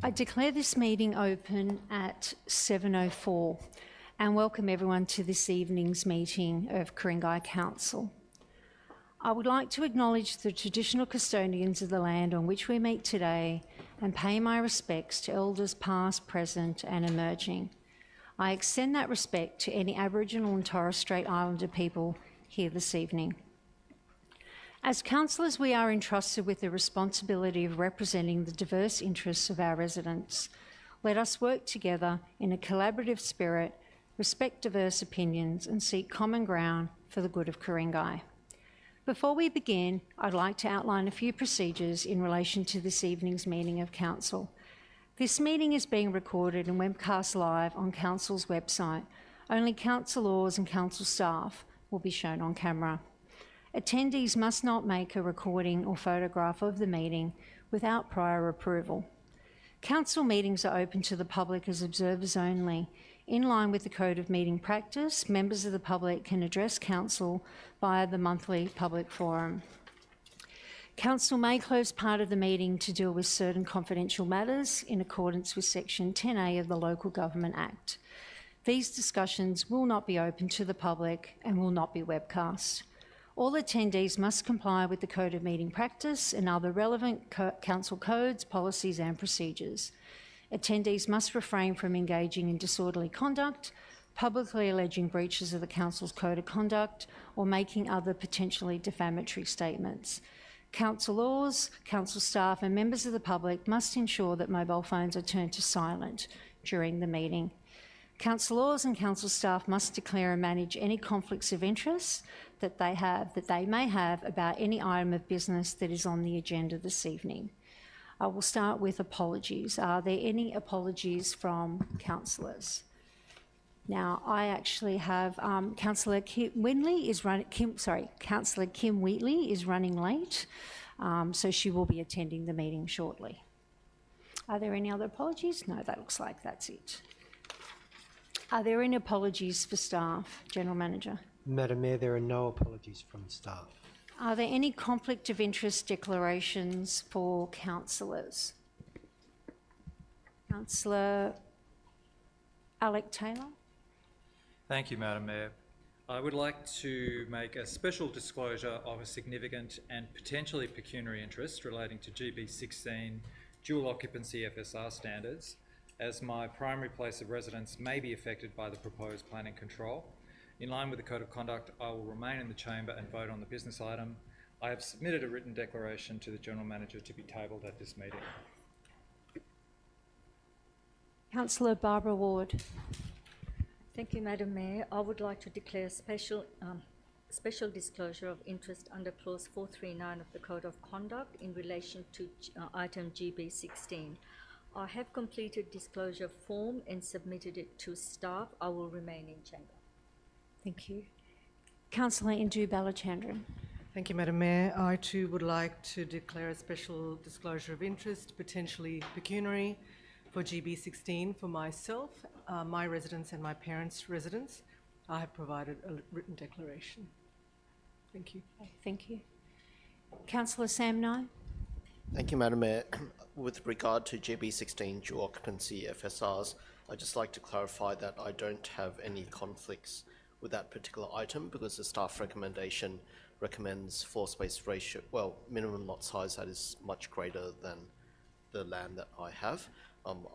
I declare this meeting open at 7:04 and welcome everyone to this evening's meeting of Ku-ring-gai Council. I would like to acknowledge the traditional custodians of the land on which we meet today and pay my respects to elders past, present and emerging. I extend that respect to any Aboriginal and Torres Strait Islander people here this evening. As councillors, we are entrusted with the responsibility of representing the diverse interests of our residents. Let us work together in a collaborative spirit, respect diverse opinions and seek common ground for the good of Ku-ring-gai. Before we begin, I'd like to outline a few procedures in relation to this evening's meeting of Council. This meeting is being recorded and webcast live on Council's website. Only councillors and Council staff will be shown on camera. Attendees must not make a recording or photograph of the meeting without prior approval. Council meetings are open to the public as observers only. In line with the Code of Meeting Practice, members of the public can address Council via the monthly public forum. Council may close part of the meeting to deal with certain confidential matters in accordance with Section 10A of the Local Government Act. These discussions will not be open to the public and will not be webcast. All attendees must comply with the Code of Meeting Practice and other relevant Council codes, policies and procedures. Attendees must refrain from engaging in disorderly conduct, publicly alleging breaches of the Council's Code of Conduct or making other potentially defamatory statements. Councillors, Council staff and members of the public must ensure that mobile phones are turned to silent during the meeting. Councillors and Council staff must declare and manage any conflicts of interest that they may have about any item of business that is on the agenda this evening. I will start with apologies. Are there any apologies from councillors? Now, I actually have Councillor Kim Wheatley is running late, so she will be attending the meeting shortly. Are there any other apologies? No, that looks like that's it. Are there any apologies for staff, General Manager? Madam Mayor, there are no apologies from staff. Are there any conflict of interest declarations for councillors? Councillor Alec Taylor. Thank you, Madam Mayor. I would like to make a special disclosure of a significant and potentially pecuniary interest relating to GB16 dual occupancy FSR standards, as my primary place of residence may be affected by the proposed planning control. In line with the Code of Conduct, I will remain in the chamber and vote on the business item. I have submitted a written declaration to the General Manager to be tabled at this meeting. Councillor Barbara Ward. Thank you, Madam Mayor. I would like to declare special disclosure of interest under Clause 439 of the Code of Conduct in relation to item GB16. I have completed disclosure form and submitted it to staff. I will remain in chamber. Thank you. Councillor Indu Balachandran. Thank you, Madam Mayor. I too would like to declare a special disclosure of interest, potentially pecuniary, for GB16 for myself, my residence and my parents' residence. I have provided a written declaration. Thank you. Okay, thank you. Councillor Sam Nye. Thank you, Madam Mayor. With regard to GB16 dual occupancy FSRs, I'd just like to clarify that I don't have any conflicts with that particular item because the staff recommendation recommends floor space ratio, minimum lot size that is much greater than the land that I have.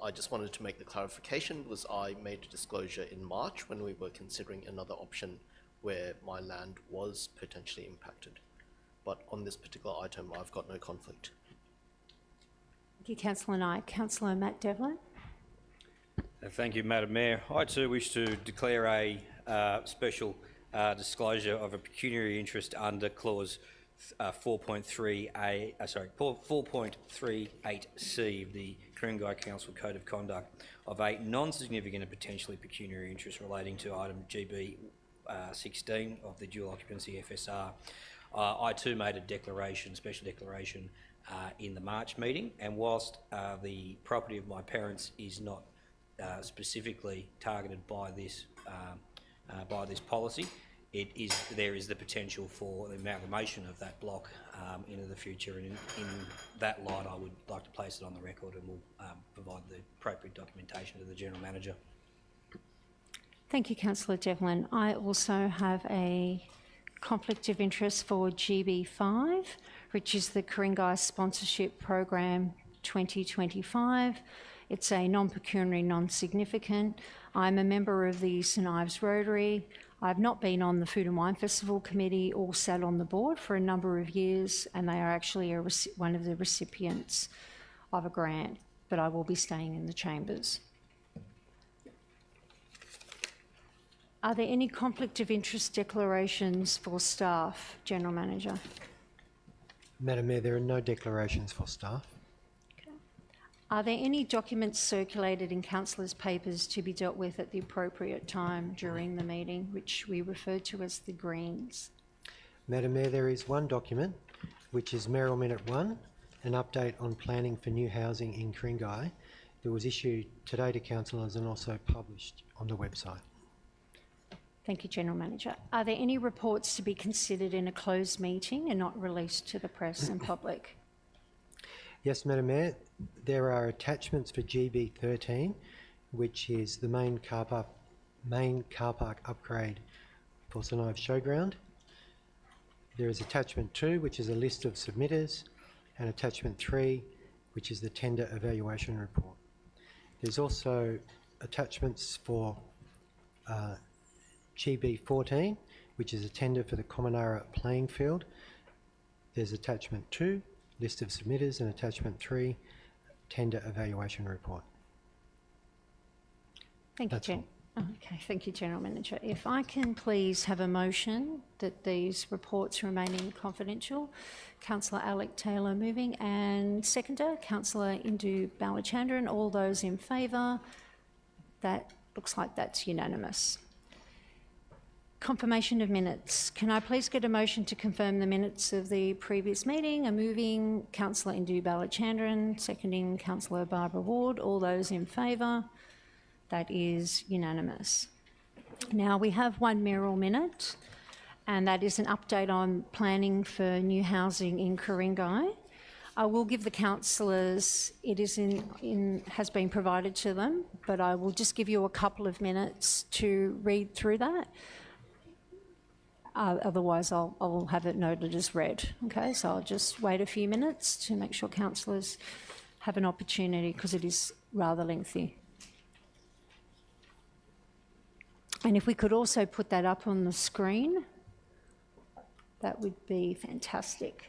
I just wanted to make the clarification because I made a disclosure in March when we were considering another option where my land was potentially impacted. But on this particular item, I've got no conflict. Thank you, Councillor Nye. Councillor Matt Devlin. Thank you, Madam Mayor. I too wish to declare a special disclosure of a pecuniary interest under Clause 4.38C of the Ku-ring-gai Council Code of Conduct of a non-significant and potentially pecuniary interest relating to item GB16 of the dual occupancy FSR. I too made a special declaration in the March meeting, and whilst the property of my parents is not specifically targeted by this policy, there is the potential for the amalgamation of that block into the future. And in that light, I would like to place it on the record, and we'll provide the appropriate documentation to the General Manager. Thank you, Councillor Devlin. I also have a conflict of interest for GB5, which is the Ku-ring-gai Sponsorship Program 2025. It's a non-pecuniary, non-significant. I'm a member of the St Ives Rotary. I've not been on the Food and Wine Festival Committee or sat on the board for a number of years, and they are actually one of the recipients of a grant, but I will be staying in the chambers. Are there any conflict of interest declarations for staff, General Manager? Madam Mayor, there are no declarations for staff. Okay. Are there any documents circulated in councillors' papers to be dealt with at the appropriate time during the meeting, which we refer to as the Greens? Madam Mayor, there is one document, which is Mayoral Minute 1, an update on planning for new housing in Ku-ring-gai. It was issued today to councillors and also published on the website. Thank you, General Manager. Are there any reports to be considered in a closed meeting and not released to the press and public? Yes, Madam Mayor, there are attachments for GB13, which is the main car park upgrade for St Ives Showground. There is attachment 2, which is a list of submitters, and attachment 3, which is the tender evaluation report. There's also attachments for GB14, which is a tender for the Commonara playing field. There's attachment 2, list of submitters, and attachment 3, tender evaluation report. Thank you, That's all. Okay, thank you, General Manager. If I can please have a motion that these reports remaining confidential. Councillor Alec Taylor moving, and seconder, Councillor Indu Balachandran. All those in favour? That looks like that's unanimous. Confirmation of minutes. Can I please get a motion to confirm the minutes of the previous meeting? A moving Councillor Indu Balachandran, seconding Councillor Barbara Ward. All those in favour? That is unanimous. Now we have one mayoral minute, and that is an update on planning for new housing in Ku-ring-gai. I will give the councillors, it is has been provided to them, but I will just give you a couple of minutes to read through that. Otherwise, I'll have it noted as read. Okay, so I'll just wait a few minutes to make sure councillors have an opportunity, because it is rather lengthy. And if we could also put that up on the screen, that would be fantastic.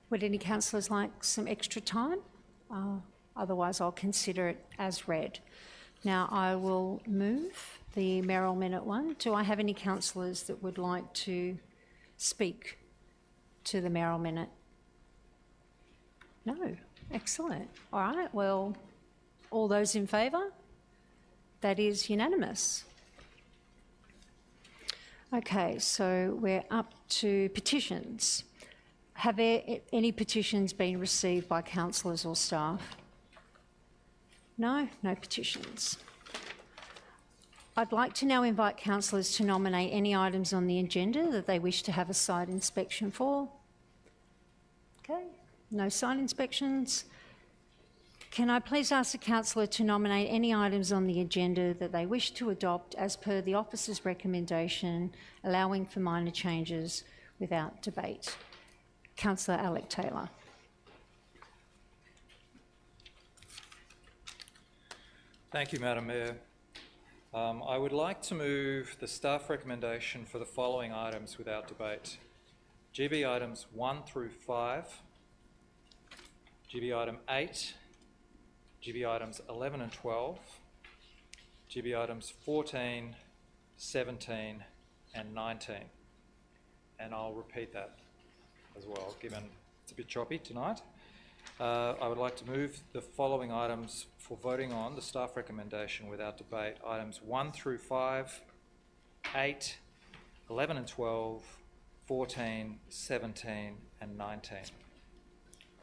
Would any councillors like some extra time? Otherwise, I'll consider it as read. Now, I will move the mayoral minute 1. Do I have any councillors that would like to speak to the mayoral minute? No. Excellent. All right. Well, all those in favour? That is unanimous. Okay, so we're up to petitions. Have there any petitions been received by councillors or staff? No, no petitions. I'd like to now invite councillors to nominate any items on the agenda that they wish to have a site inspection for. Okay, no site inspections. Can I please ask the councillor to nominate any items on the agenda that they wish to adopt as per the officer's recommendation, allowing for minor changes without debate? Councillor Alec Taylor. Thank you, Madam Mayor. I would like to move the staff recommendation for the following items without debate. GB items 1 through 5, GB item 8, GB items 11 and 12, GB items 14, 17 and 19. And I'll repeat that as well, given it's a bit choppy tonight. I would like to move the following items for voting on the staff recommendation without debate. Items 1 through 5, 8, 11 and 12, 14, 17 and 19.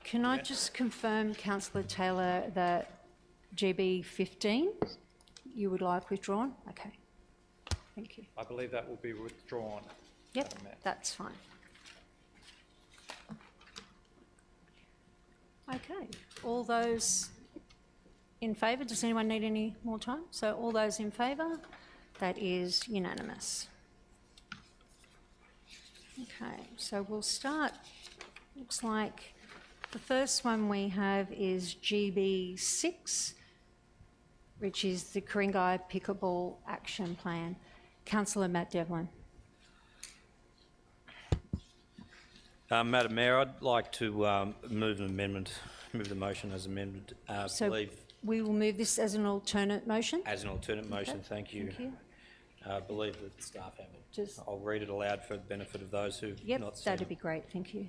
Can I just confirm, Councillor Taylor, that GB 15 you would like withdrawn? Okay. Thank you. I believe that will be withdrawn. Yep, Madam Mayor. that's fine. Okay, all those in favour, does anyone need any more time? So all those in favour, that is unanimous. Okay, so we'll start, looks like the first one we have is GB 6, which is the Ku-ring-gai Pickleball Action Plan. Councillor Matt Devlin. Madam Mayor, I'd like to move the motion as amended. So we will move this as an alternate motion? As an alternate motion, Okay, thank you. Thank you. I believe that the staff have it. Just- I'll read it aloud for the benefit of those who've Yep, not seen that'd it. be great, thank you.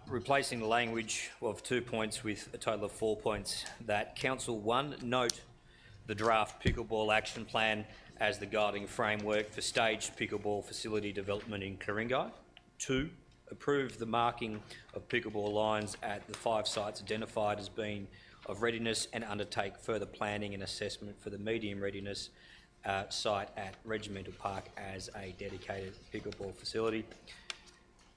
Replacing the language of 2 points with a total of 4 points. That Council 1, note the draft pickleball action plan as the guiding framework for staged pickleball facility development in Ku-ring-gai. 2, approve the marking of pickleball lines at the 5 sites identified as being of readiness and undertake further planning and assessment for the medium readiness site at Regimental Park as a dedicated pickleball facility.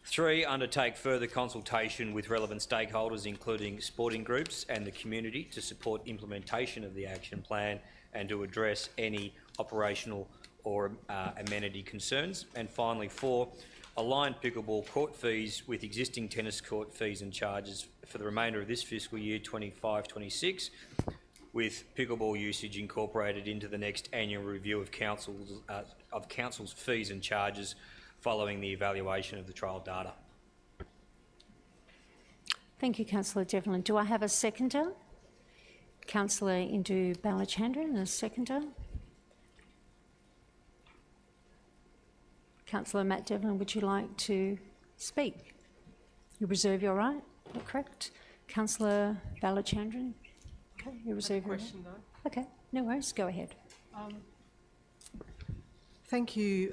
3, undertake further consultation with relevant stakeholders, including sporting groups and the community, to support implementation of the action plan and to address any operational or amenity concerns. And finally, 4, align pickleball court fees with existing tennis court fees and charges for the remainder of this fiscal year 25-26, with pickleball usage incorporated into the next annual review of council's fees and charges following the evaluation of the trial data. Thank you, Councillor Devlin. Do I have a seconder? Councillor Indu Balachandran, a seconder. Councillor Matt Devlin, would you like to speak? You reserve your right, is that correct? Councillor Balachandran? Okay, you reserve your right. Question though. Okay, no worries, go ahead. Thank you,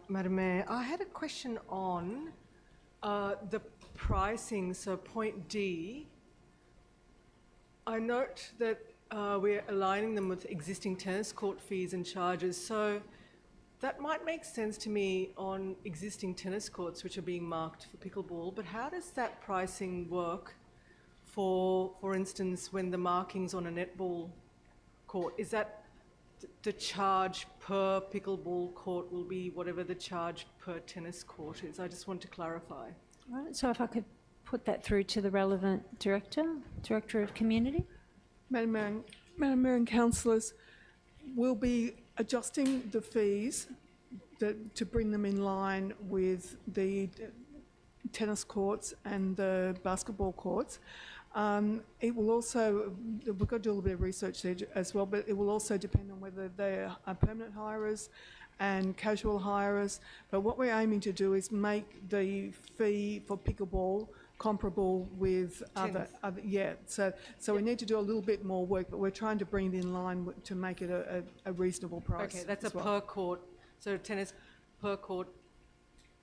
Madam Mayor. I had a question on the pricing, so point D. I note that we're aligning them with existing tennis court fees and charges, so that might make sense to me on existing tennis courts which are being marked for pickleball, but how does that pricing work for instance, when the markings on a netball court? Is that the charge per pickleball court will be whatever the charge per tennis court is? I just want to clarify. All right, so if I could put that through to the relevant Director of Community. Madam Mayor and councillors, we'll be adjusting the fees to bring them in line with the tennis courts and the basketball courts. It will also, we've got to do a little bit of research there as well, but it will also depend on whether they are permanent hirers and casual hirers. But what we're aiming to do is make the fee for pickleball comparable with other so we need to do a little bit more work, but we're trying to bring it in line to make it a reasonable price. Okay, that's a per court. So tennis per court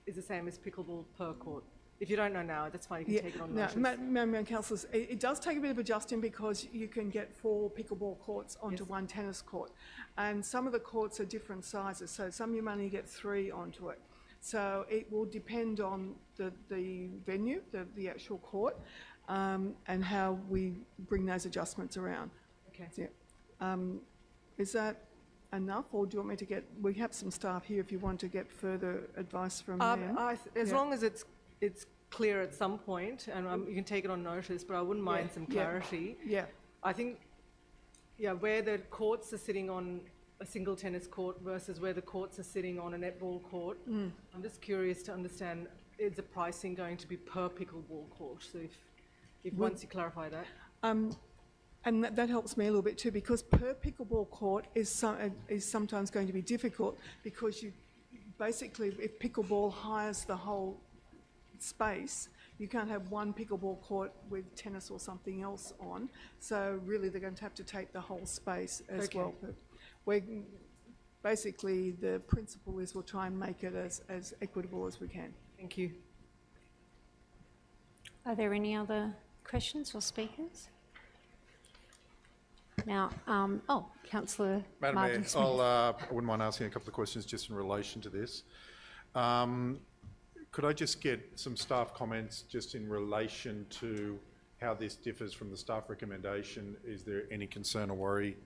is the same as pickleball per court. If you don't know now, that's fine, you can take it on notice. Madam and councillors, it does take a bit of adjusting because you can get 4 pickleball courts onto one tennis court, and some of the courts are different sizes, so some you only get 3 onto it. So it will depend on the venue, the actual court, and how we bring those adjustments around. Okay. Yeah. Is that enough, or do you want me to get? We have some staff here if you want to get further advice from them. As long as it's clear at some point, and you can take it on notice, but I wouldn't mind some clarity. Yeah. I think Yeah, where the courts are sitting on a single tennis court versus where the courts are sitting on a netball court. I'm just curious to understand, is the pricing going to be per pickleball court? So if once you clarify that. And that helps me a little bit too, because per pickleball court is sometimes going to be difficult, because you basically, if pickleball hires the whole space, you can't have one pickleball court with tennis or something else on. So really, they're going to have to take the whole space as well. But we're basically, the principle is we'll try and make it as equitable as we can. Thank you. Are there any other questions or speakers? Now, Councillor Madam Martin Mayor, Smith. I wouldn't mind asking a couple of questions just in relation to this. Could I just get some staff comments just in relation to how this differs from the staff recommendation? Is there any concern or worry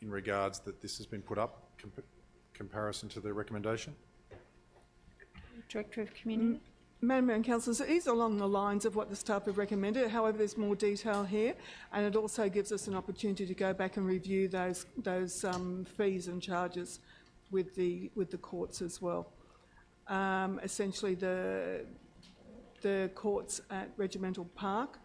in regards that this has been put up comparison to the recommendation? Director of Community. Madam Mayor and Councillors, it is along the lines of what the staff have recommended. However, there's more detail here, and it also gives us an opportunity to go back and review those fees and charges with the courts as well. Essentially, the courts at Regimental Park,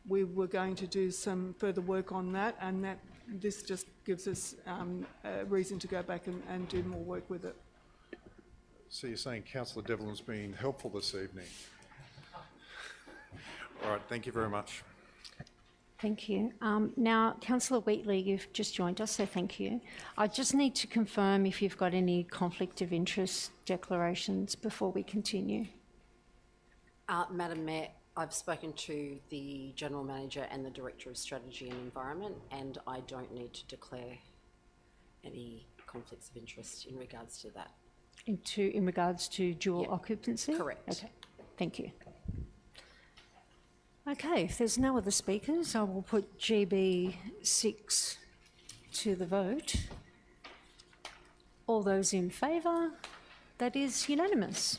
we were going to do some further work on that, and this just gives us a reason to go back and do more work with it. So you're saying Councillor Devlin's been helpful this evening? All right, thank you very much. Thank you. Now, Councillor Wheatley, you've just joined us, so thank you. I just need to confirm if you've got any conflict of interest declarations before we continue. Madam Mayor, I've spoken to the General Manager and the Director of Strategy and Environment, and I don't need to declare any conflicts of interest in regards to that. In regards to dual occupancy? Correct. Okay, thank you. Okay, if there's no other speakers, I will put GB 6 to the vote. All those in favour? That is unanimous.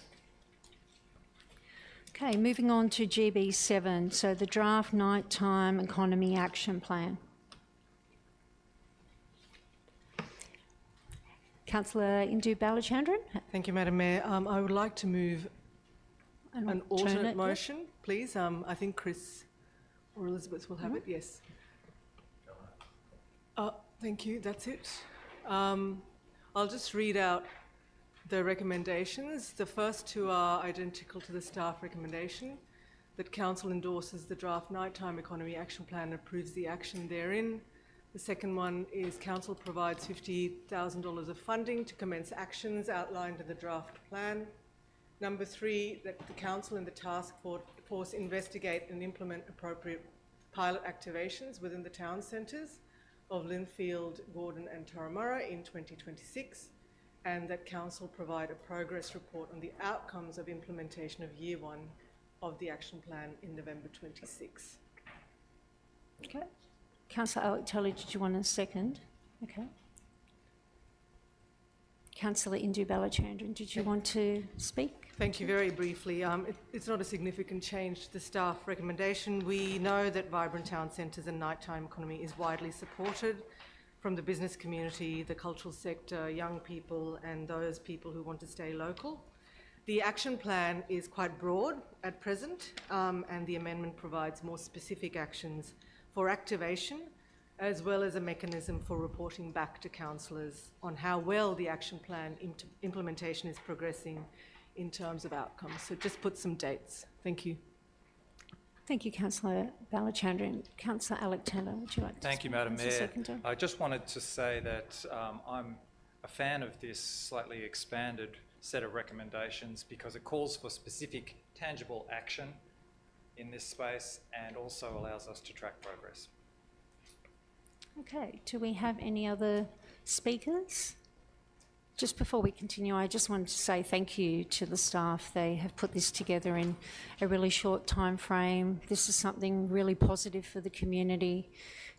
Okay, moving on to GB 7, so the draft nighttime economy action plan. Councillor Indu Balachandran. Thank you, Madam Mayor. I would like to move an alternate motion, please. I think Chris or Elizabeth will have it, yes. Thank you, that's it. I'll just read out the recommendations. The first two are identical to the staff recommendation, that Council endorses the draft nighttime economy action plan and approves the action therein. The second one is Council provides $50,000 of funding to commence actions outlined in the draft plan. Number 3, that the Council and the task force investigate and implement appropriate pilot activations within the town centres of Linfield, Gordon and Turramurra in 2026, and that Council provide a progress report on the outcomes of implementation of Year 1 of the action plan in November 26. Okay. Councillor Alec Tully, did you want a second? Okay. Councillor Indu Balachandran, did you want to speak? Thank you. Very briefly. It's not a significant change to the staff recommendation. We know that vibrant town centres and nighttime economy is widely supported from the business community, the cultural sector, young people and those people who want to stay local. The action plan is quite broad at present, and the amendment provides more specific actions for activation, as well as a mechanism for reporting back to councillors on how well the action plan implementation is progressing in terms of outcomes. So just put some dates. Thank you. Thank you, Councillor Balachandran. Councillor Alec Taylor, would you like to Thank speak? you, Madam Mayor. Seconder? I just wanted to say that I'm a fan of this slightly expanded set of recommendations because it calls for specific tangible action in this space and also allows us to track progress. Okay, do we have any other speakers? Just before we continue, I just wanted to say thank you to the staff. They have put this together in a really short time frame. This is something really positive for the community.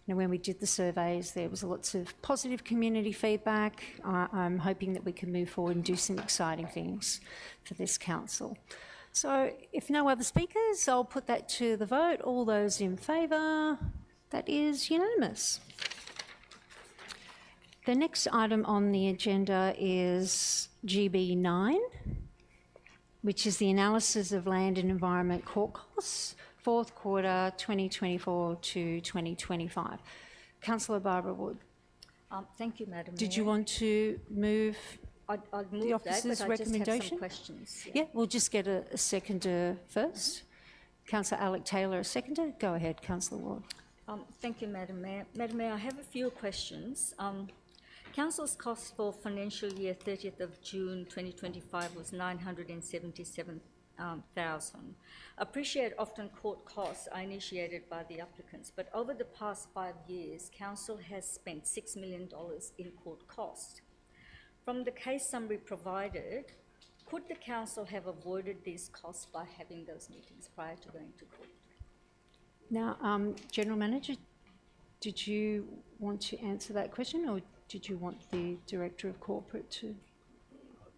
You know, when we did the surveys, there was lots of positive community feedback. I'm hoping that we can move forward and do some exciting things for this council. So if no other speakers, I'll put that to the vote. All those in favour? That is unanimous. The next item on the agenda is GB9, which is the analysis of land and environment court costs, fourth quarter 2024 to 2025. Councillor Barbara Wood, Thank you, Madam Mayor. did you want to move? I'd move the that, officer's but I just have recommendation? some questions. Yeah, we'll just get a seconder first. Councillor Alec Taylor, a seconder. Go ahead, Councillor Ward. Thank you, Madam Mayor. Madam Mayor, I have a few questions. Council's cost for financial year 30th of June 2025 was 977,000. Appreciate often court costs are initiated by the applicants, but over the past 5 years, Council has spent $6 million in court costs. From the case summary provided, could the Council have avoided these costs by having those meetings prior to going to court? Now, General Manager, did you want to answer that question, or did you want the Director of Corporate to?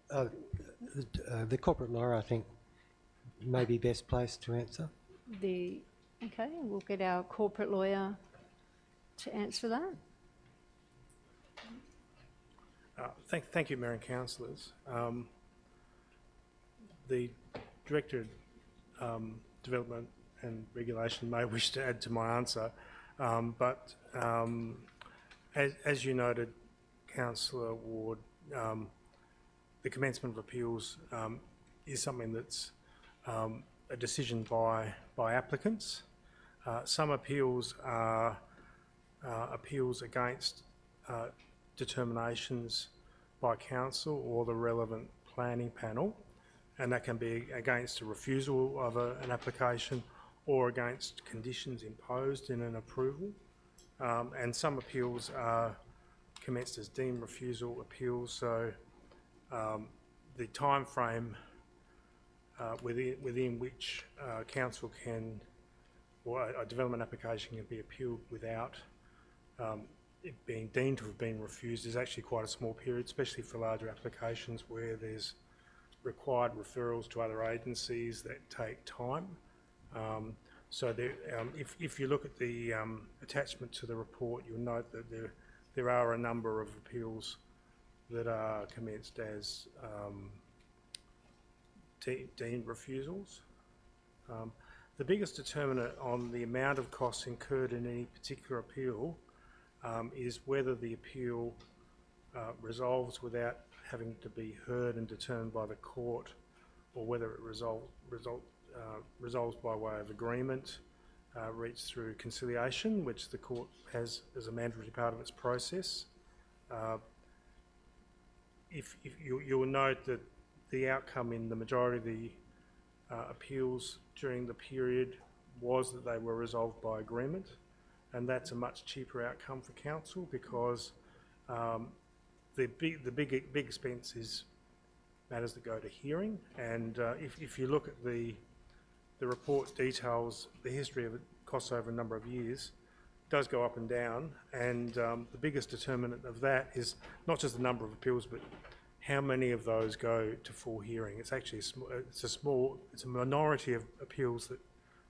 The corporate lawyer, I think, may be best placed to answer. Okay, we'll get our corporate lawyer to answer that. Thank you, Mayor and Councillors. The Director of Development and Regulation may wish to add to my answer, but as you noted, Councillor Ward, the commencement of appeals is something that's a decision by applicants. Some appeals are appeals against determinations by council or the relevant planning panel, and that can be against a refusal of an application or against conditions imposed in an approval. And some appeals are commenced as deemed refusal appeals, so the time frame within which council can, or a development application can be appealed without it being deemed to have been refused is actually quite a small period, especially for larger applications where there's required referrals to other agencies that take time. So there, if you look at the attachment to the report, you'll note that there are a number of appeals that are commenced as deemed refusals. The biggest determinant on the amount of costs incurred in any particular appeal is whether the appeal resolves without having to be heard and determined by the court, or whether it resolves by way of agreement reached through conciliation, which the court has as a mandatory part of its process. If you'll note that the outcome in the majority of the appeals during the period was that they were resolved by agreement, and that's a much cheaper outcome for council because the big expense is matters that go to hearing, and if you look at the report details the history of it, costs over a number of years, it does go up and down, and the biggest determinant of that is not just the number of appeals, but how many of those go to full hearing. It's actually it's a minority of appeals that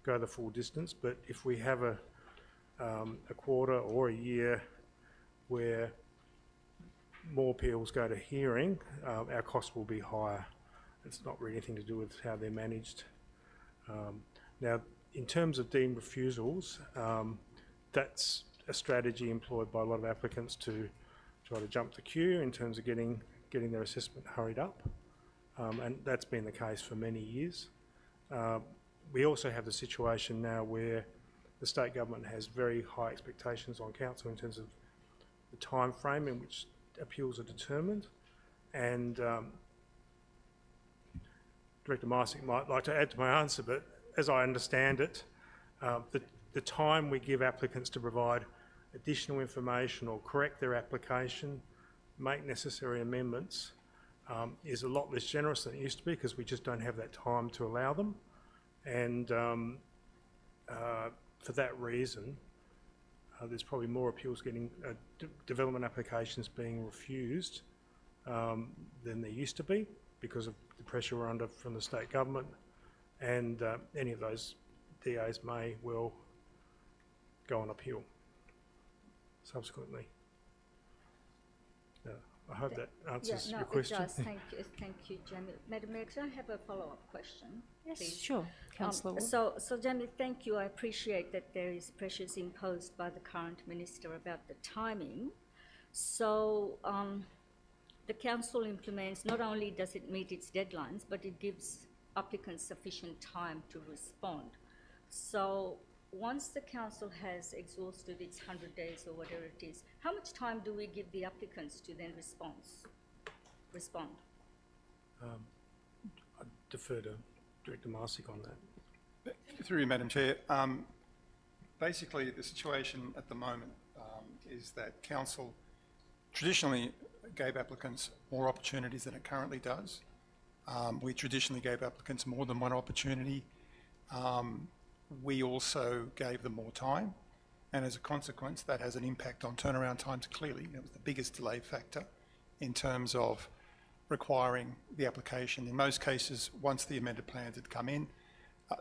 go the full distance, but if we have a quarter or a year where more appeals go to hearing, our costs will be higher. It's not really anything to do with how they're managed. Now, in terms of deemed refusals, that's a strategy employed by a lot of applicants to try to jump the queue in terms of getting their assessment hurried up, and that's been the case for many years. We also have the situation now where the state government has very high expectations on council in terms of the time frame in which appeals are determined, and Director Mysick might like to add to my answer, but as I understand it, the time we give applicants to provide additional information or correct their application, make necessary amendments, is a lot less generous than it used to be because we just don't have that time to allow them, and for that reason, there's probably more appeals getting development applications being refused than there used to be because of the pressure we're under from the state government, and any of those DAs may well go on appeal subsequently. I hope that Yeah, answers no, your question. it does. Thank you, Jamie. Madam Mayor, could I have a follow-up question, please? Sure, Councillor Ward. So Jamie, thank you. I appreciate that there is pressures imposed by the current minister about the timing. So the council implements, not only does it meet its deadlines, but it gives applicants sufficient time to respond. So once the council has exhausted its 100 days or whatever it is, how much time do we give the applicants to then respond? I defer to Director Marsick on that. Through you, Madam Chair. Basically, the situation at the moment is that council traditionally gave applicants more opportunities than it currently does. We traditionally gave applicants more than one opportunity. We also gave them more time, and as a consequence, that has an impact on turnaround times clearly. It was the biggest delay factor in terms of requiring the application. In most cases, once the amended plans had come in,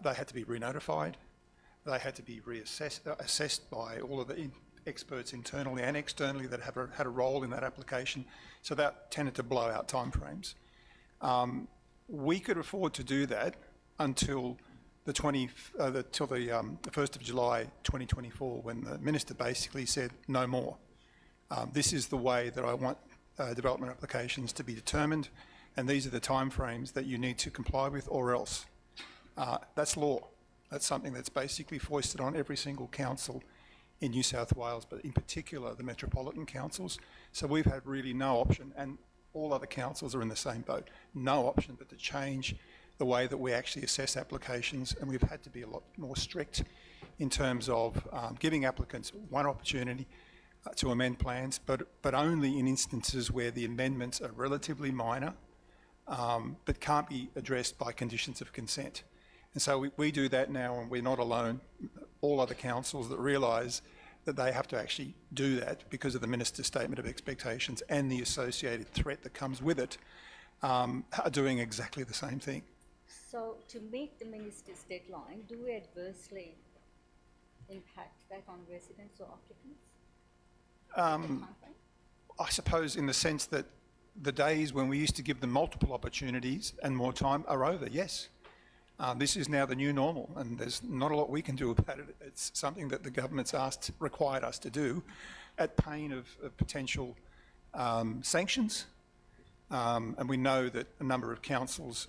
they had to be re-notified. They had to be assessed by all of the experts internally and externally that had a role in that application. So that tended to blow out timeframes. We could afford to do that until the 1st of July 2024, when the minister basically said no more. This is the way that I want development applications to be determined, and these are the timeframes that you need to comply with, or else. That's law. That's something that's basically foisted on every single council in New South Wales, but in particular the metropolitan councils. So we've had really no option, and all other councils are in the same boat, no option but to change the way that we actually assess applications, and we've had to be a lot more strict in terms of giving applicants one opportunity to amend plans, but only in instances where the amendments are relatively minor, but can't be addressed by conditions of consent. And so we do that now, and we're not alone. All other councils that realise that they have to actually do that because of the minister's statement of expectations and the associated threat that comes with it, are doing exactly the same thing. So to meet the minister's deadline, do we adversely impact that on residents or occupants? I suppose in the sense that the days when we used to give them multiple opportunities and more time are over, yes. This is now the new normal, and there's not a lot we can do about it. It's something that the government's required us to do at pain of potential sanctions. And we know that a number of councils,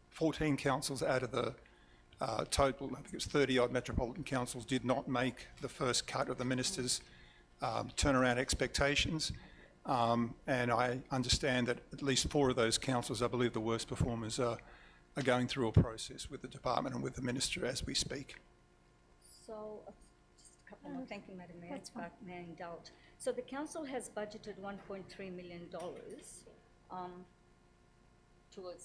14 councils out of the total, I think it was 30-odd metropolitan councils, did not make the first cut of the minister's turnaround expectations. And I understand that at least 4 of those councils, I believe the worst performers, are going through a process with the department and with the minister as we speak. So, just a couple more. Thank you, Madam Mayor. If I may indulge. So the council has budgeted $1.3 million towards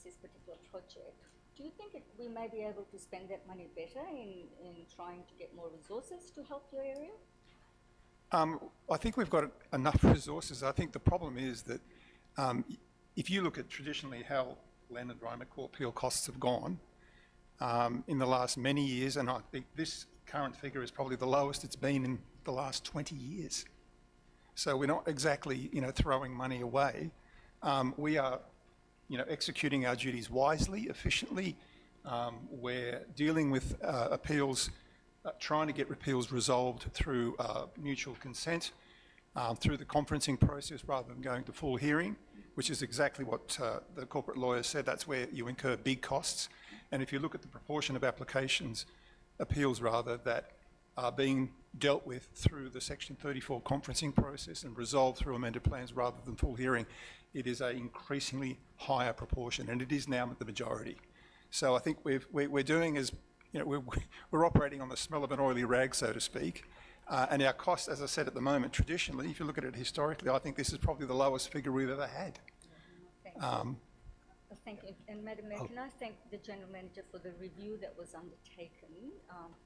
this particular project. Do you think we may be able to spend that money better in trying to get more resources to help your area? I think we've got enough resources. I think the problem is that if you look at traditionally how land environment court appeal costs have gone in the last many years, and I think this current figure is probably the lowest it's been in the last 20 years. So we're not exactly, throwing money away. We are, executing our duties wisely, efficiently. We're dealing with appeals, trying to get appeals resolved through mutual consent, through the conferencing process rather than going to full hearing, which is exactly what the corporate lawyer said. That's where you incur big costs. And if you look at the proportion of appeals that are being dealt with through the Section 34 conferencing process and resolved through amended plans rather than full hearing, it is an increasingly higher proportion, and it is now the majority. So I think we're doing as, we're operating on the smell of an oily rag, so to speak. And our costs, as I said at the moment, traditionally, if you look at it historically, I think this is probably the lowest figure we've ever had. Thank you. And Madam Mayor, can I thank the General Manager for the review that was undertaken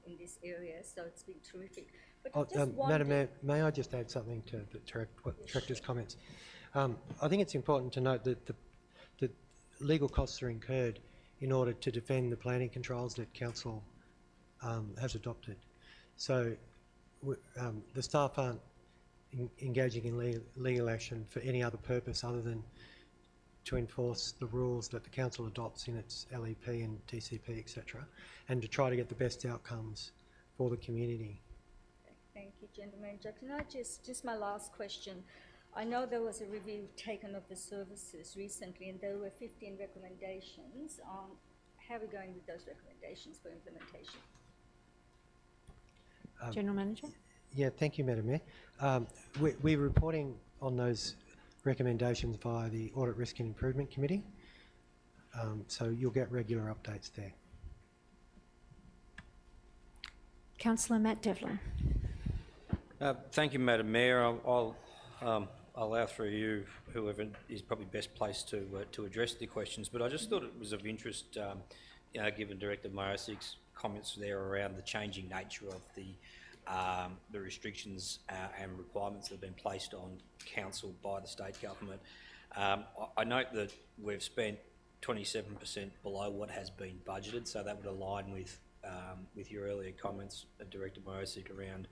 in this area? So it's been terrific. But I just wondered, Madam Mayor, may I just add something to the Director's comments? I think it's important to note that the legal costs are incurred in order to defend the planning controls that Council has adopted. So the staff aren't engaging in legal action for any other purpose other than to enforce the rules that the council adopts in its LEP and DCP, etc., and to try to get the best outcomes for the community. Thank you, General Manager. Can I just my last question. I know there was a review taken of the services recently, and there were 15 recommendations. How are we going with those recommendations for implementation? General Manager? Yeah, thank you, Madam Mayor. We're reporting on those recommendations via the Audit Risk and Improvement Committee, so you'll get regular updates there. Councillor Matt Devlin. Thank you, Madam Mayor. I'll allow through you whoever is probably best placed to address the questions, but I just thought it was of interest, given Director Morasik's comments there around the changing nature of the restrictions and requirements that have been placed on council by the state government. I note that we've spent 27% below what has been budgeted, so that would align with your earlier comments, Director Morasik, around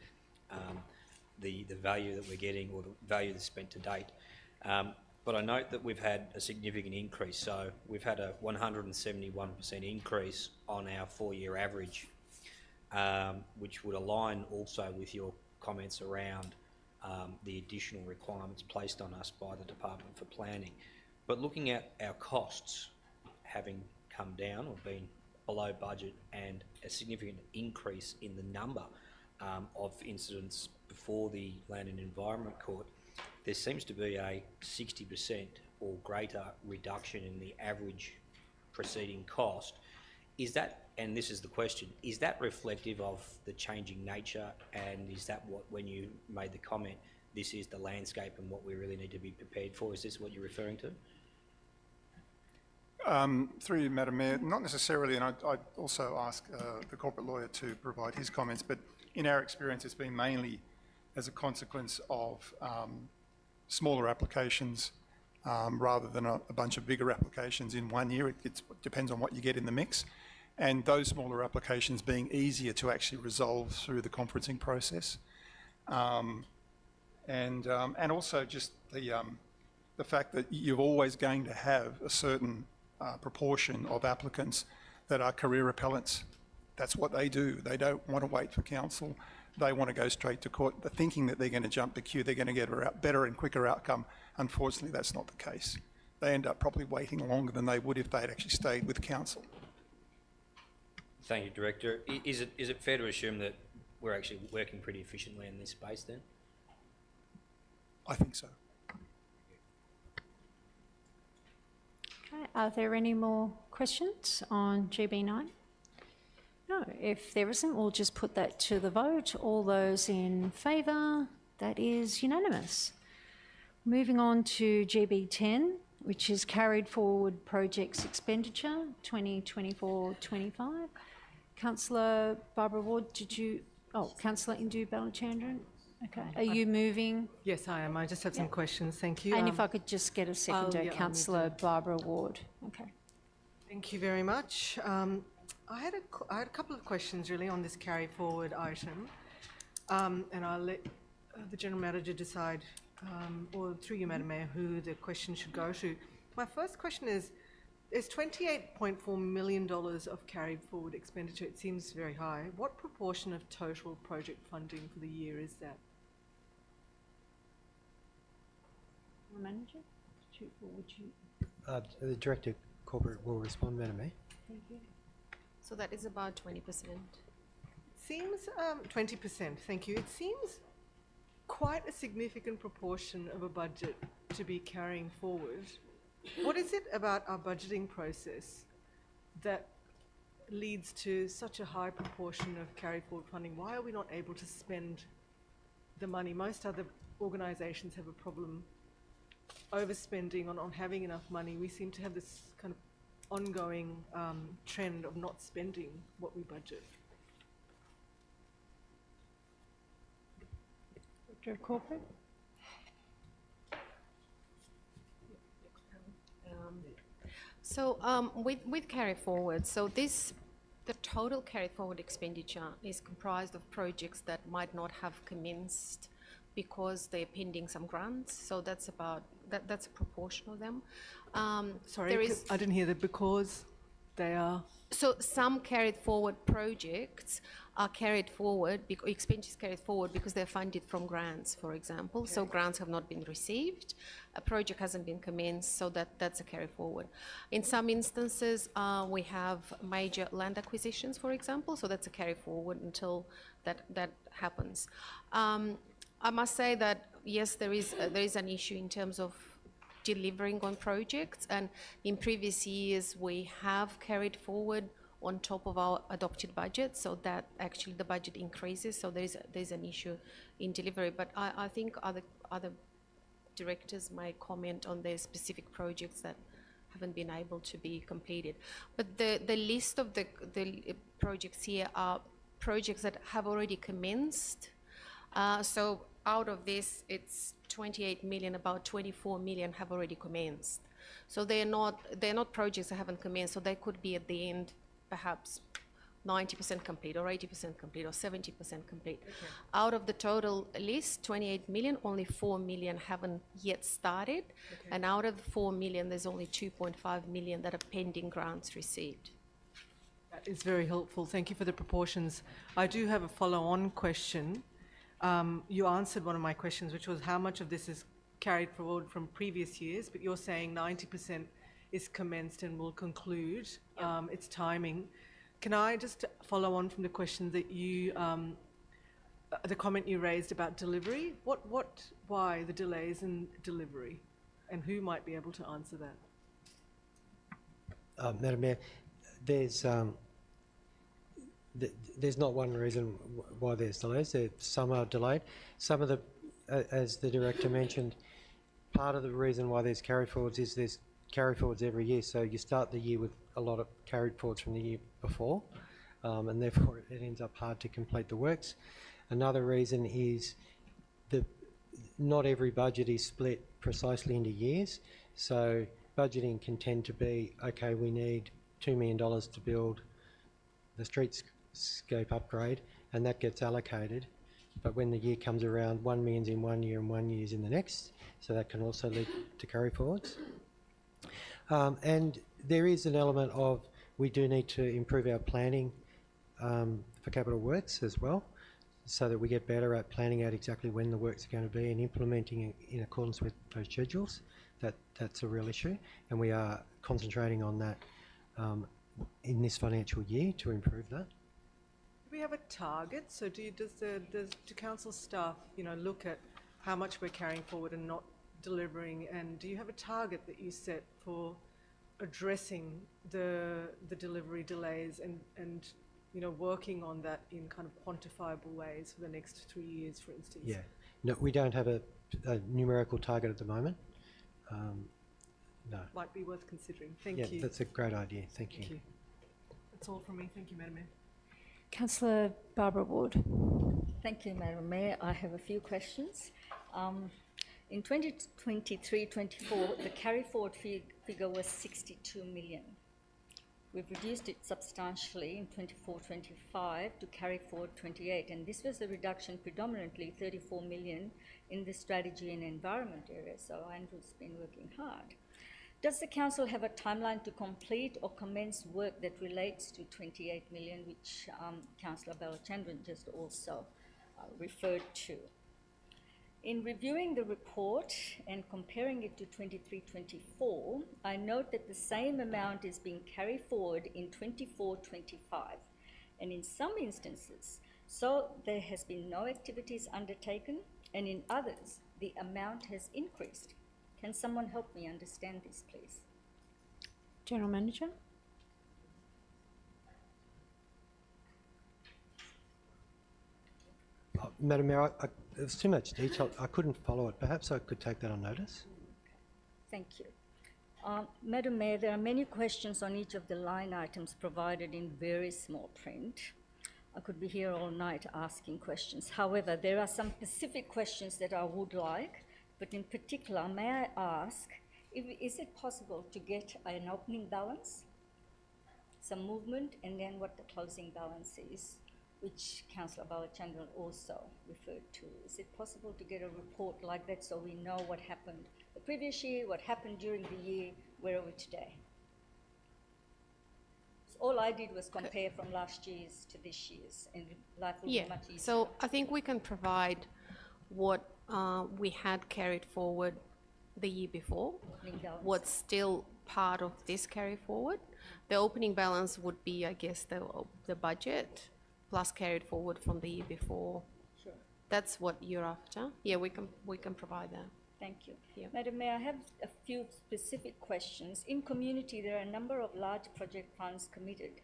the value that we're getting or the value that's spent to date. But I note that we've had a significant increase, so we've had a 171% increase on our 4-year average, which would align also with your comments around the additional requirements placed on us by the Department for Planning. But looking at our costs having come down or been below budget and a significant increase in the number of incidents before the Land and Environment Court, there seems to be a 60% or greater reduction in the average proceeding cost. Is that, and this is the question, is that reflective of the changing nature, and is that what, when you made the comment, this is the landscape and what we really need to be prepared for, is this what you're referring to? Through you, Madam Mayor, not necessarily, and I'd also ask the corporate lawyer to provide his comments, but in our experience it's been mainly as a consequence of smaller applications rather than a bunch of bigger applications in 1 year. It depends on what you get in the mix, and those smaller applications being easier to actually resolve through the conferencing process. And also just the fact that you're always going to have a certain proportion of applicants that are career appellants. That's what they do. They don't want to wait for council. They want to go straight to court. They're thinking that they're going to jump the queue, they're going to get a better and quicker outcome. Unfortunately, that's not the case. They end up probably waiting longer than they would if they had actually stayed with council. Thank you, Director. Is it fair to assume that we're actually working pretty efficiently in this space then? I think so. Okay, are there any more questions on GB9? No, if there isn't, we'll just put that to the vote. All those in favour? That is unanimous. Moving on to GB10, which is carried forward projects expenditure 2024-25. Councillor Barbara Ward, Councillor Indu Balachandran? Okay, are you moving? Yes, I am. I just have some questions. Thank you. And if I could just get a seconder, Councillor Barbara Ward. Okay. Thank you very much. I had a couple of questions really on this carry forward item, and I'll let the General Manager decide, or through you, Madam Mayor, who the question should go to. My first question is, there's $28.4 million of carried forward expenditure. It seems very high. What proportion of total project funding for the year is that? Manager? The Director Corporate will respond, Madam Mayor. Thank you. So that is about 20%. Seems 20%, thank you. It seems quite a significant proportion of a budget to be carrying forward. What is it about our budgeting process that leads to such a high proportion of carry forward funding? Why are we not able to spend the money? Most other organisations have a problem overspending on having enough money. We seem to have this kind of ongoing trend of not spending what we budget. Director of Corporate? With carry forward, the total carry forward expenditure is comprised of projects that might not have commenced because they're pending some grants, so that's about, that's a proportion of them. Sorry, There is, I didn't hear that because they are. so some carried forward projects are carried forward, expenditures carried forward because they're funded from grants, for example. So grants have not been received, a project hasn't been commenced, so that's a carry forward. In some instances, we have major land acquisitions, for example, so that's a carry forward until that happens. I must say that, yes, there is an issue in terms of delivering on projects, and in previous years we have carried forward on top of our adopted budget, so that actually the budget increases, so there's an issue in delivery. But I think other directors may comment on their specific projects that haven't been able to be completed. But the list of the projects here are projects that have already commenced. So out of this, it's 28 million, about 24 million have already commenced. So they're not projects that haven't commenced, so they could be at the end perhaps 90% complete or 80% complete or 70% complete. Okay. Out of the total list, 28 million, only 4 million haven't yet started. Okay. And out of the 4 million, there's only 2.5 million that are pending grants received. That is very helpful. Thank you for the proportions. I do have a follow-on question. You answered one of my questions, which was how much of this is carried forward from previous years, but you're saying 90% is commenced and will conclude. Yep. Its timing. Can I just follow on from the question that you, the comment you raised about delivery? Why the delays in delivery, and who might be able to answer that? Madam Mayor, there's not one reason why there's delays. Some are delayed. Some of the, as the director mentioned, part of the reason why there's carry forwards is there's carry forwards every year. So you start the year with a lot of carried forwards from the year before, and therefore it ends up hard to complete the works. Another reason is not every budget is split precisely into years. So budgeting can tend to be, okay, we need $2 million to build the streetscape upgrade, and that gets allocated. But when the year comes around, 1 million's in one year and 1 year's in the next, so that can also lead to carry forwards. And there is an element of we do need to improve our planning for capital works as well, so that we get better at planning out exactly when the works are going to be and implementing it in accordance with those schedules. That's a real issue, and we are concentrating on that in this financial year to improve that. Do we have a target? So do council staff, look at how much we're carrying forward and not delivering, and do you have a target that you set for addressing the delivery delays and working on that in kind of quantifiable ways for the next 3 years, for instance? Yeah, no, we don't have a numerical target at the moment. No. Might be worth considering. Thank you. Yeah, that's a great idea. Thank you. That's all from me. Thank you, Madam Mayor. Councillor Barbara Ward. Thank you, Madam Mayor. I have a few questions. In 2023-24, the carry forward figure was 62 million. We've reduced it substantially in 24-25 to carry forward 28, and this was a reduction predominantly 34 million in the strategy and environment area, so Andrew's been working hard. Does the council have a timeline to complete or commence work that relates to 28 million, which Councillor Balachandran just also referred to? In reviewing the report and comparing it to 23-24, I note that the same amount is being carried forward in 24-25, and in some instances, so there has been no activities undertaken, and in others, the amount has increased. Can someone help me understand this, please? General Manager. Madam Mayor, there's too much detail. I couldn't follow it. Perhaps I could take that on notice. Thank you. Madam Mayor, there are many questions on each of the line items provided in very small print. I could be here all night asking questions. However, there are some specific questions that I would like, but in particular, may I ask, is it possible to get an opening balance, some movement, and then what the closing balance is which Councillor Balachandran also referred to. Is it possible to get a report like that so we know what happened the previous year, what happened during the year, where are we today? So all I did was compare from last year's to this year's, and life will be much easier. So I think we can provide what we had carried forward the year before, what's still part of this carry forward. The opening balance would be, I guess, the budget plus carried forward from the year before. Sure. That's what you're after. Yeah, we can provide that. Thank you. Yeah. Madam Mayor, I have a few specific questions. In community, there are a number of large project funds committed.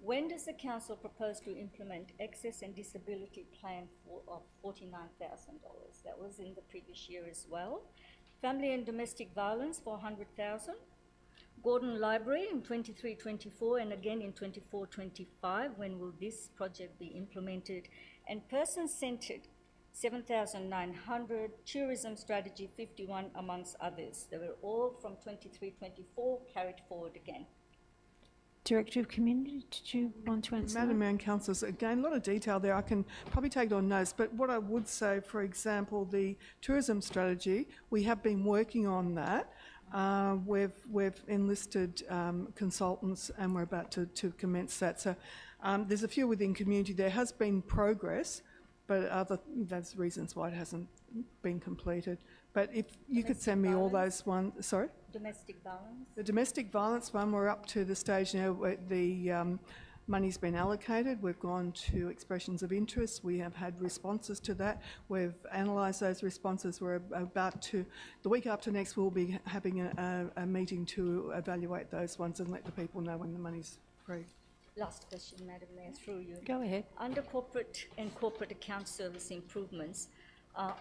When does the council propose to implement excess and disability plan of $49,000? That was in the previous year as well. Family and domestic violence for $100,000. Gordon Library in 23-24 and again in 24-25. When will this project be implemented? And person-centred, 7,900. Tourism strategy, 51, amongst others. They were all from 23-24 carried forward again. Director of Community, did you want to answer Madam that? Mayor and Councillors, again, a lot of detail there. I can probably take it on notes, but what I would say, for example, the tourism strategy, we have been working on that. We've enlisted consultants and we're about to commence that. So there's a few within community. There has been progress, but there's reasons why it hasn't been completed. But if you could send me all those ones, sorry? Domestic violence? The domestic violence one, we're up to the stage now where the money's been allocated. We've gone to expressions of interest. We have had responses to that. We've analysed those responses. We're about to, the week after next, we'll be having a meeting to evaluate those ones and let the people know when the money's free. Last question, Madam Mayor, through you. Go ahead. Under corporate and corporate account service improvements,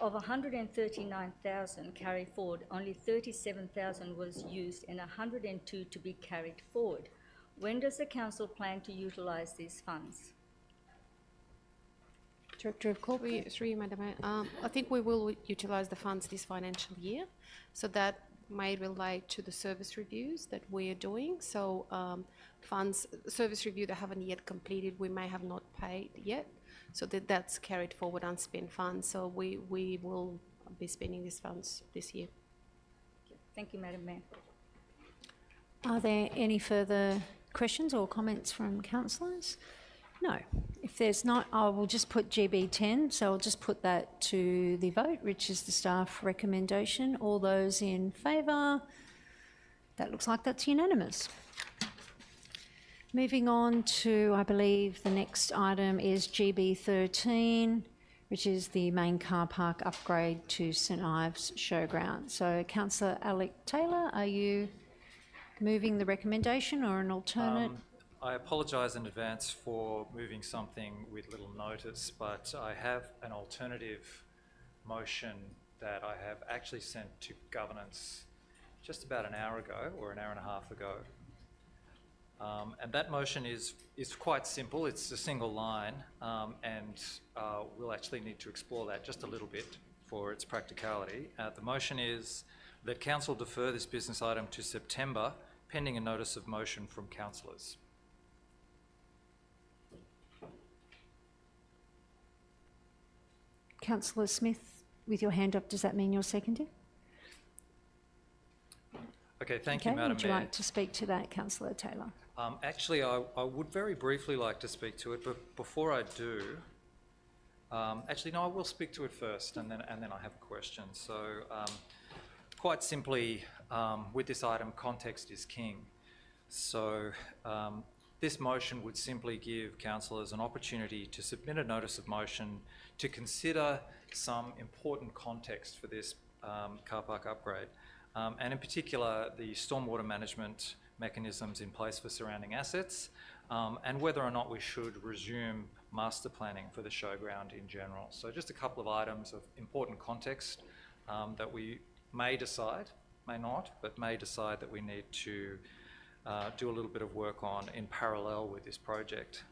of 139,000 carried forward, only 37,000 was used and 102 to be carried forward. When does the council plan to utilise these funds? Director of Corporate. Through you, Madam Mayor. I think we will utilise the funds this financial year, so that may relate to the service reviews that we are doing. So service review that haven't yet completed, we may have not paid yet. So that's carried forward unspent funds. So we will be spending these funds this year. Thank you, Madam Mayor. Are there any further questions or comments from councillors? No. If there's not, I will just put GB 10. So I'll just put that to the vote, which is the staff recommendation. All those in favour? That looks like that's unanimous. Moving on to, I believe, the next item is GB 13, which is the main car park upgrade to St Ives Showground. So, Councillor Alec Taylor, are you moving the recommendation or an alternate? I apologise in advance for moving something with little notice, but I have an alternative motion that I have actually sent to governance just about an hour ago or an hour and a half ago. And that motion is quite simple. It's a single line, and we'll actually need to explore that just a little bit for its practicality. The motion is that council defer this business item to September, pending a notice of motion from councillors. Councillor Smith, with your hand up, does that mean you're seconding? Okay, thank you, Madam Would you Mayor. like to speak to that, Councillor Taylor? Actually, I would very briefly like to speak to it, but before I do, actually, no, I will speak to it first, and then I have a question. So, quite simply, with this item, context is king. So, this motion would simply give councillors an opportunity to submit a notice of motion to consider some important context for this car park upgrade, and in particular, the stormwater management mechanisms in place for surrounding assets, and whether or not we should resume master planning for the showground in general. So just a couple of items of important context that we may decide, may not, but may decide that we need to do a little bit of work on in parallel with this project.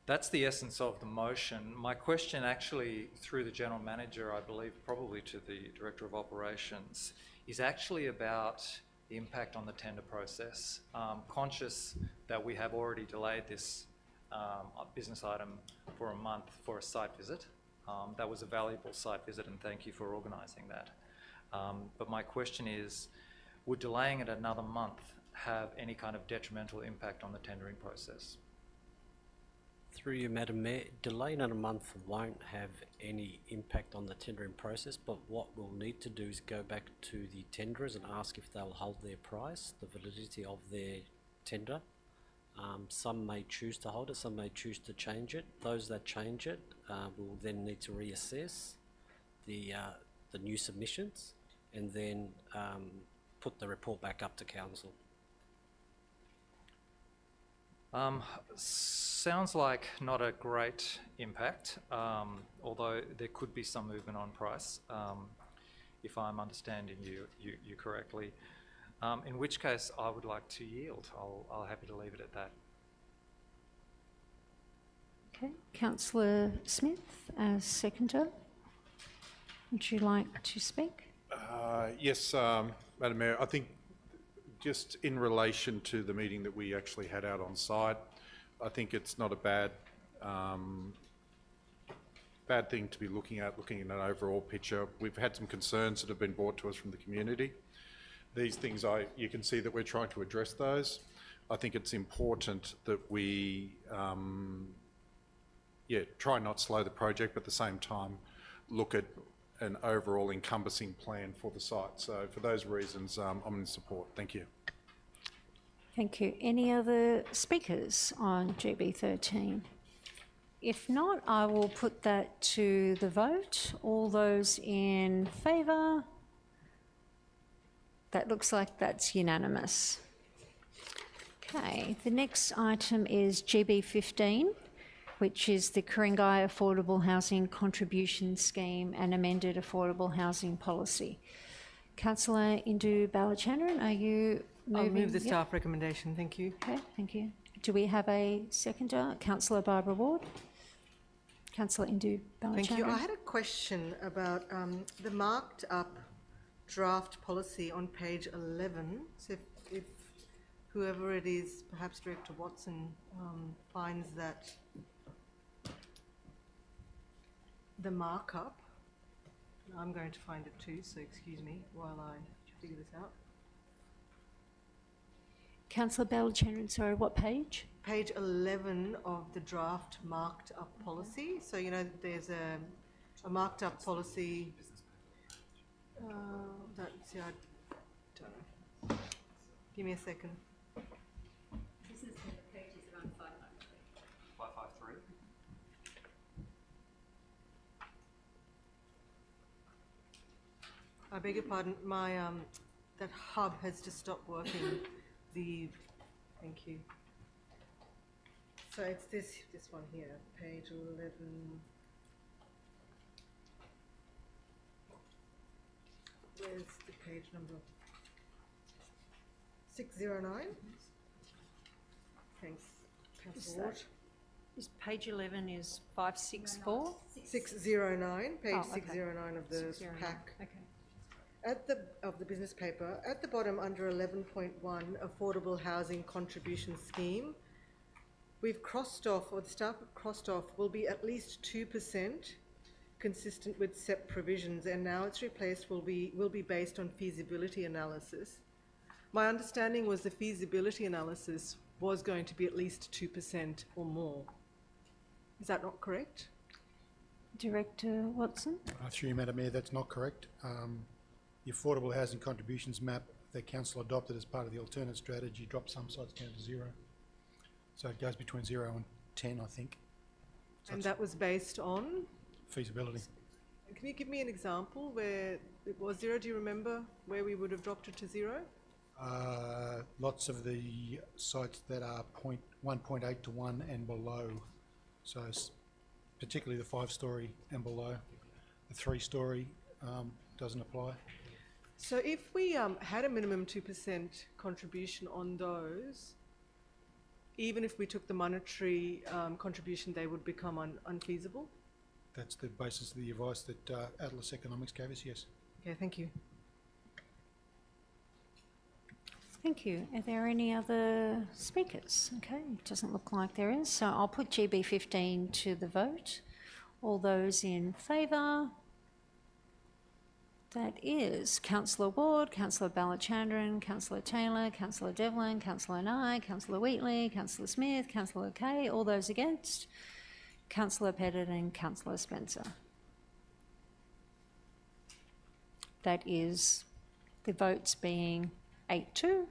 That's the essence of the motion. My question actually, through the General Manager, I believe probably to the Director of Operations, is actually about the impact on the tender process. Conscious that we have already delayed this a business item for a month for a site visit. That was a valuable site visit, and thank you for organising that. But my question is, would delaying it another month have any kind of detrimental impact on the tendering process? Through you, Madam Mayor, delaying it a month won't have any impact on the tendering process, but what we'll need to do is go back to the tenderers and ask if they'll hold their price, the validity of their tender. Some may choose to hold it, some may choose to change it. Those that change it will then need to reassess the new submissions and then put the report back up to council. Sounds like not a great impact, although there could be some movement on price, if I'm understanding you correctly. In which case, I would like to yield. I'll happy to leave it at that. Okay, Councillor Smith as seconder. Would you like to speak? Yes, Madam Mayor, I think just in relation to the meeting that we actually had out on site, I think it's not a bad thing to be looking at an overall picture. We've had some concerns that have been brought to us from the community. These things, you can see that we're trying to address those. I think it's important that we, try not slow the project, but at the same time look at an overall encompassing plan for the site. So for those reasons, I'm in support. Thank you. Thank you. Any other speakers on GB13? If not, I will put that to the vote. All those in favour? That looks like that's unanimous. Okay, the next item is GB15, which is the Ku-ring-gai Affordable Housing Contribution Scheme and amended affordable housing policy. Councillor Indu Balachandran, are you moving? I'll move the staff recommendation. Thank you. Okay, thank you. Do we have a seconder? Councillor Barbara Ward. Councillor Indu Balachandran. Thank you. I had a question about the marked up draft policy on page 11. So if whoever it is, perhaps Director Watson, finds that the markup, I'm going to find it too, so excuse me while I figure this out. Councillor Balachandran, sorry, what page? Page 11 of the draft marked up policy. So, you know, there's a marked up policy. I don't know. Give me a second. This is the pages around 553. 553. I beg your pardon, my that hub has just stopped working. Thank you. So it's this one here, page 11. Where's the page number? 609. Thanks, Councillor Ward. Is page 11 is 564? 609, page Oh, okay. 609 of the 609. pack. Okay. Of the business paper, at the bottom under 11.1, Affordable Housing Contribution Scheme, we've crossed off, or the staff have crossed off, will be at least 2% consistent with SEP provisions, and now it's replaced will be based on feasibility analysis. My understanding was the feasibility analysis was going to be at least 2% or more. Is that not correct? Director Watson? Through you, Madam Mayor, that's not correct. The Affordable Housing Contributions map that Council adopted as part of the alternate strategy dropped some sites down to 0. So it goes between 0 and 10, I think. So And that was based on? feasibility. Can you give me an example where it was 0? Do you remember where we would have dropped it to 0? Lots of the sites that are 1.8 to 1 and below. So particularly the 5-storey and below. The 3-storey doesn't apply. So if we had a minimum 2% contribution on those, even if we took the monetary contribution, they would become unfeasible? That's the basis of the advice that Atlas Economics gave us, yes. Okay, thank you. Thank you. Are there any other speakers? Okay, doesn't look like there is. So I'll put GB 15 to the vote. All those in favour? That is Councillor Ward, Councillor Balachandran, Councillor Taylor, Councillor Devlin, Councillor Nye, Councillor Wheatley, Councillor Smith, Councillor Kay. All those against? Councillor Pettit and Councillor Spencer. That is the votes being 8-2.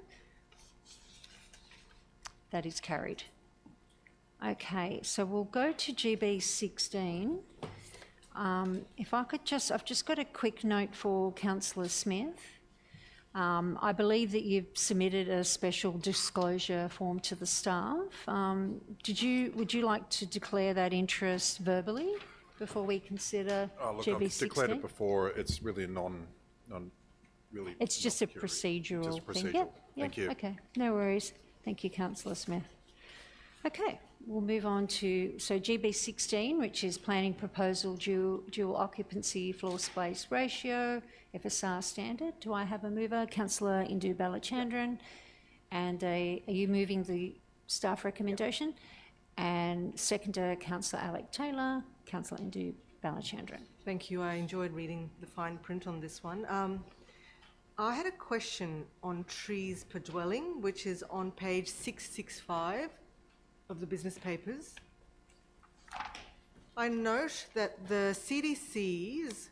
That is carried. Okay, so we'll go to GB 16. If I could just, I've just got a quick note for Councillor Smith. I believe that you've submitted a special disclosure form to the staff. Would you like to declare that interest verbally before we consider Look, GB I've 16? declared it before. It's really really. It's just a procedural Just thing. procedural. Yep, Thank you. Okay, no worries. Thank you, Councillor Smith. Okay, we'll move on to, so GB 16, which is planning proposal dual occupancy floor space ratio, FSR standard. Do I have a mover? Councillor Indu Balachandran. And are you moving the staff recommendation? Yep. And seconder, Councillor Alec Taylor. Councillor Indu Balachandran. Thank you. I enjoyed reading the fine print on this one. I had a question on trees per dwelling, which is on page 665 of the business papers. I note that the CDCs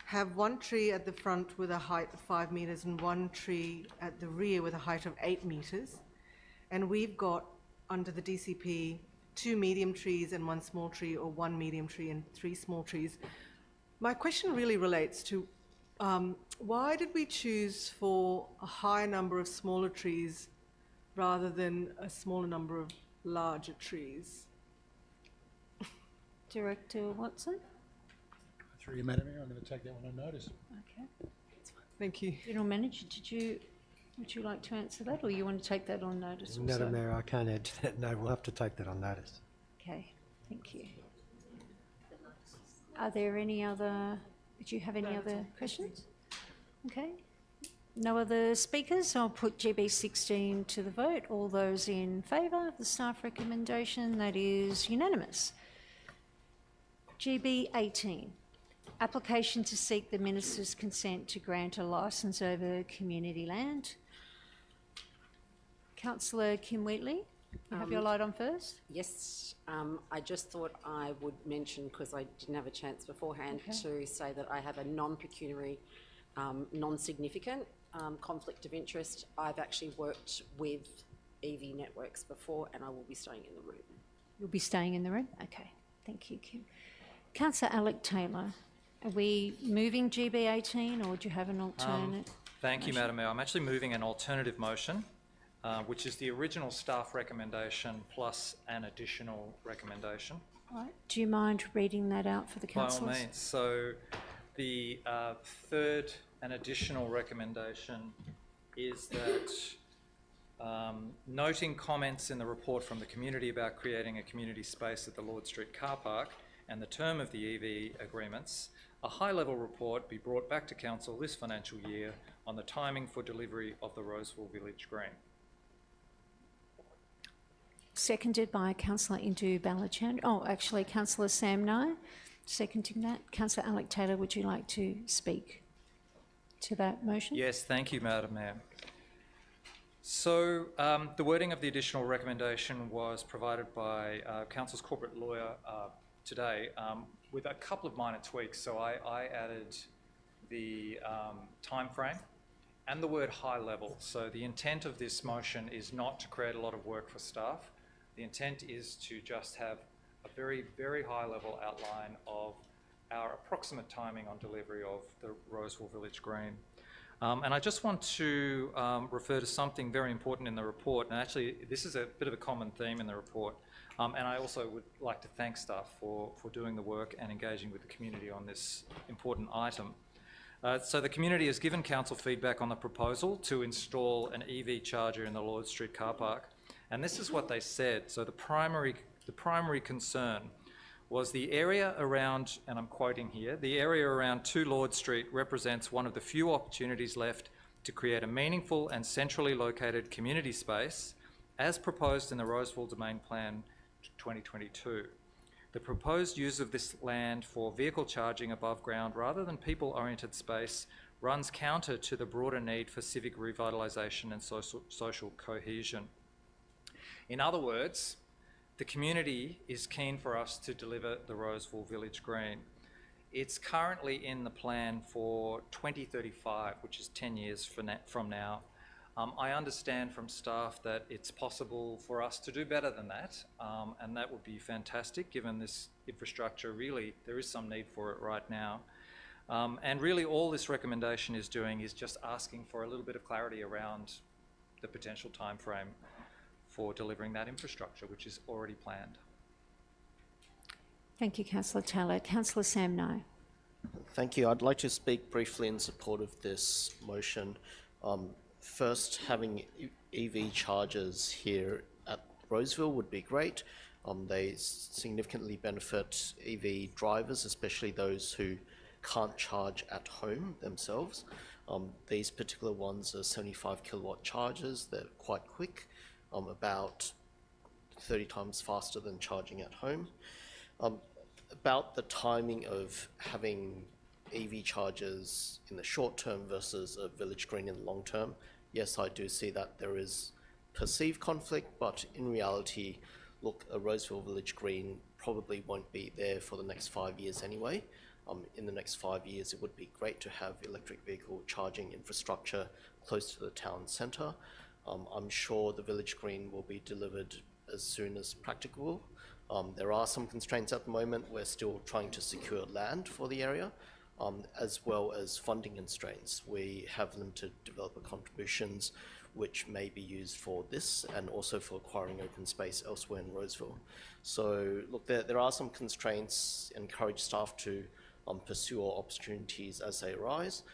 have one tree at the front with a height of 5 metres and one tree at the rear with a height of 8 metres. And we've got, under the DCP, 2 medium trees and 1 small tree, or 1 medium tree and 3 small trees. My question really relates to why did we choose for a higher number of smaller trees rather than a smaller number of larger trees? Director Watson? Through you, Madam Mayor, I'm going to take that one on notice. Okay. Thank you. General Manager, would you like to answer that, or you want to take that on notice also? Madam Mayor, I can't add to that. No, we'll have to take that on notice. Okay, thank you. Are there any other, did you have any other questions? Okay. No other speakers? I'll put GB 16 to the vote. All those in favour of the staff recommendation, that is unanimous. GB 18, application to seek the Minister's consent to grant a licence over community land. Councillor Kim Wheatley, you have your light on first. Yes, I just thought I would mention, because I didn't have a chance beforehand, to say that I have a non-pecuniary, non-significant conflict of interest. I've actually worked with EV networks before, and I will be staying in the room. You'll be staying in the room? Okay, thank you, Kim. Councillor Alec Taylor, are we moving GB 18, or do you have an alternate? Thank you, Madam Mayor. I'm actually moving an alternative motion, which is the original staff recommendation plus an additional recommendation. All right. Do you mind reading that out for the councillors? By all means. So the third and additional recommendation is that noting comments in the report from the community about creating a community space at the Lord Street car park and the term of the EV agreements, a high-level report be brought back to Council this financial year on the timing for delivery of the Roseville Village Green. Seconded by Councillor Indu Balachandran. Oh, actually, Councillor Sam Nye, seconding that. Councillor Alec Taylor, would you like to speak to that motion? Yes, thank you, Madam Mayor. So the wording of the additional recommendation was provided by Council's corporate lawyer today with a couple of minor tweaks. So I added the time frame and the word high level. So the intent of this motion is not to create a lot of work for staff. The intent is to just have a very, very high level outline of our approximate timing on delivery of the Roseville Village Green. And I just want to refer to something very important in the report, and actually this is a bit of a common theme in the report, and I also would like to thank staff for doing the work and engaging with the community on this important item. So the community has given council feedback on the proposal to install an EV charger in the Lord Street car park, and this is what they said. So the primary concern was the area around, and I'm quoting here, the area around 2 Lord Street represents one of the few opportunities left to create a meaningful and centrally located community space as proposed in the Roseville Domain Plan 2022. The proposed use of this land for vehicle charging above ground rather than people-oriented space runs counter to the broader need for civic revitalisation and social cohesion. In other words, the community is keen for us to deliver the Roseville Village Green. It's currently in the plan for 2035, which is 10 years from now. I understand from staff that it's possible for us to do better than that, and that would be fantastic given this infrastructure. Really, there is some need for it right now. And really all this recommendation is doing is just asking for a little bit of clarity around the potential time frame for delivering that infrastructure, which is already planned. Thank you, Councillor Taylor. Councillor Sam Nye. Thank you. I'd like to speak briefly in support of this motion. First, having EV chargers here at Roseville would be great. They significantly benefit EV drivers, especially those who can't charge at home themselves. These particular ones are 75 kilowatt chargers. They're quite quick, about 30 times faster than charging at home. About the timing of having EV chargers in the short term versus a village green in the long term, yes, I do see that there is perceived conflict, but in reality, look, a Roseville Village Green probably won't be there for the next 5 years anyway. In the next 5 years, it would be great to have electric vehicle charging infrastructure close to the town centre. I'm sure the Village Green will be delivered as soon as practicable. There are some constraints at the moment. We're still trying to secure land for the area, as well as funding constraints. We have limited developer contributions, which may be used for this and also for acquiring open space elsewhere in Roseville. So look, there are some constraints. Encourage staff to pursue all opportunities as they arise,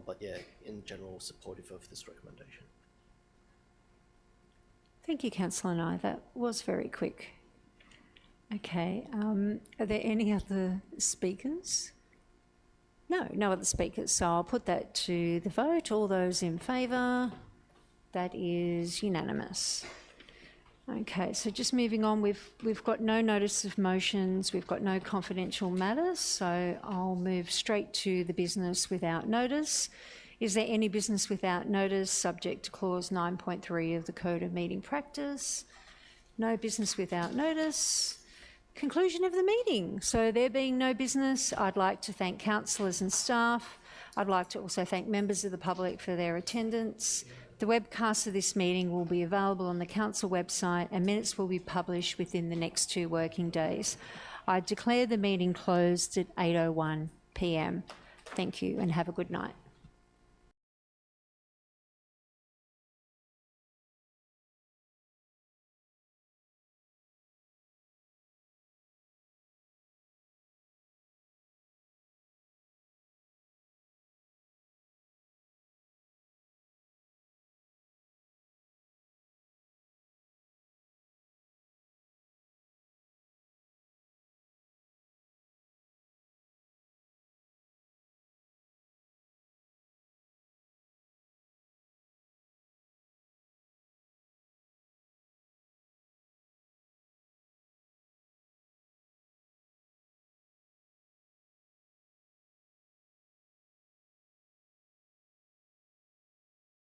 but yeah, in general, supportive of this recommendation. Thank you, Councillor Nye. That was very quick. Okay, are there any other speakers? No other speakers, so I'll put that to the vote. All those in favour? That is unanimous. Okay, so just moving on, we've got no notice of motions, we've got no confidential matters, so I'll move straight to the business without notice. Is there any business without notice subject to clause 9.3 of the Code of Meeting Practice? No business without notice. Conclusion of the meeting. So there being no business, I'd like to thank councillors and staff. I'd like to also thank members of the public for their attendance. The webcast of this meeting will be available on the council website and minutes will be published within the next 2 working days. I declare the meeting closed at 8:01 p.m. Thank you and have a good night.